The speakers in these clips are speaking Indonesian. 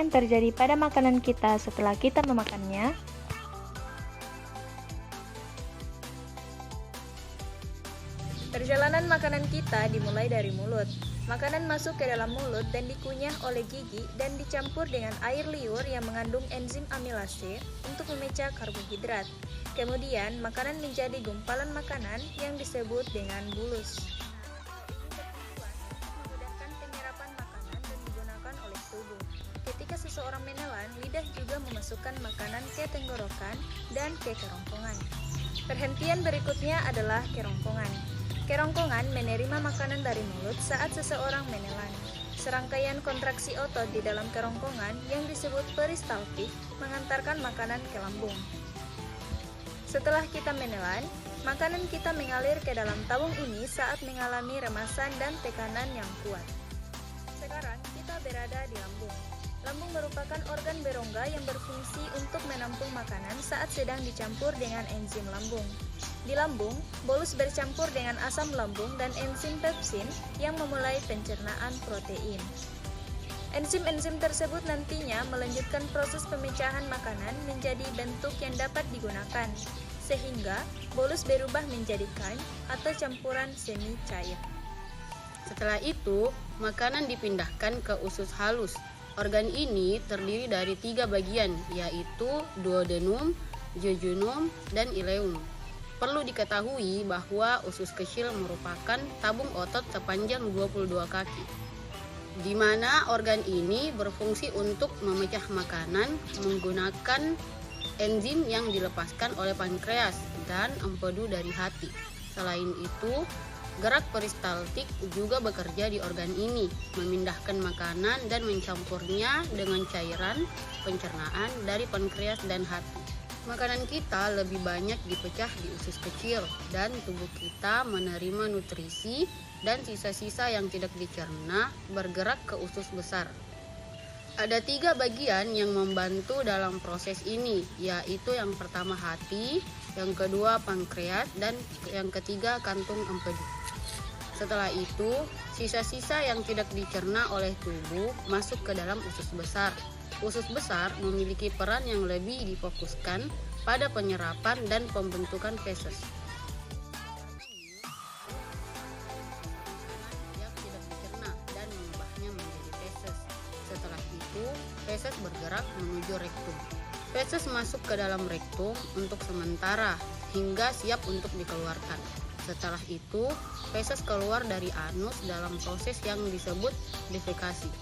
yang terjadi pada makanan kita setelah kita memakannya? Perjalanan makanan kita dimulai dari mulut. Makanan masuk ke dalam mulut dan dikunyah oleh gigi dan dicampur dengan air liur yang mengandung enzim amilase untuk memecah karbohidrat. Kemudian, makanan menjadi gumpalan makanan yang disebut dengan bulus. Memudahkan penyerapan makanan dan digunakan oleh tubuh. Ketika seseorang menelan, lidah juga memasukkan makanan ke tenggorokan dan ke kerongkongan. Perhentian berikutnya adalah kerongkongan. Kerongkongan menerima makanan dari mulut saat seseorang menelan. Serangkaian kontraksi otot di dalam kerongkongan yang disebut peristaltik mengantarkan makanan ke lambung. Setelah kita menelan, makanan kita mengalir ke dalam tabung ini saat mengalami remasan dan tekanan yang kuat. Sekarang kita berada di lambung. Lambung merupakan organ berongga yang berfungsi untuk menampung makanan saat sedang dicampur dengan enzim lambung. Di lambung, bolus bercampur dengan asam lambung dan enzim pepsin yang memulai pencernaan protein. Enzim-enzim tersebut nantinya melanjutkan proses pemecahan makanan menjadi bentuk yang dapat digunakan, sehingga bolus berubah menjadi kain atau campuran semi cair. Setelah itu, makanan dipindahkan ke usus halus. Organ ini terdiri dari 3 bagian, yaitu duodenum, jejunum, dan ileum. Perlu diketahui bahwa usus kecil merupakan tabung otot sepanjang 22 kaki, di mana organ ini berfungsi untuk memecah makanan menggunakan enzim yang dilepaskan oleh pankreas dan empedu dari hati. Selain itu, gerak peristaltik juga bekerja di organ ini, memindahkan makanan dan mencampurnya dengan cairan pencernaan dari pankreas dan hati. Makanan kita lebih banyak dipecah di usus kecil dan tubuh kita menerima nutrisi dan sisa-sisa yang tidak dicerna bergerak ke usus besar. Ada 3 bagian yang membantu dalam proses ini, yaitu yang pertama hati, yang kedua pankreas, dan yang ketiga kantung empedu. Setelah itu, sisa-sisa yang tidak dicerna oleh tubuh masuk ke dalam usus besar. Usus besar memiliki peran yang lebih difokuskan pada penyerapan dan pembentukan feses. Yang tidak dicerna dan mengubahnya menjadi feses. Setelah itu, feses bergerak menuju rektum. Feses masuk ke dalam rektum untuk sementara hingga siap untuk dikeluarkan. Setelah itu, feses keluar dari anus dalam proses yang disebut defekasi.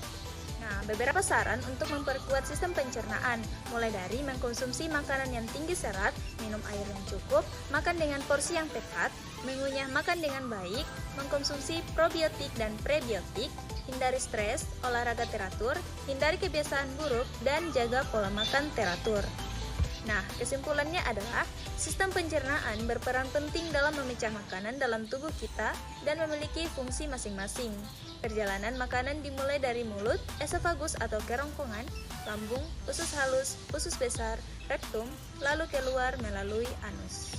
Nah, beberapa saran untuk memperkuat sistem pencernaan, mulai dari mengkonsumsi makanan yang tinggi serat, minum air yang cukup, makan dengan porsi yang tepat, mengunyah makan dengan baik, mengkonsumsi probiotik dan prebiotik, hindari stres, olahraga teratur, hindari kebiasaan buruk, dan jaga pola makan teratur. Nah, kesimpulannya adalah sistem pencernaan berperan penting dalam memecah makanan dalam tubuh kita dan memiliki fungsi masing-masing. Perjalanan makanan dimulai dari mulut, esofagus atau kerongkongan, lambung, usus halus, usus besar, rektum, lalu keluar melalui anus.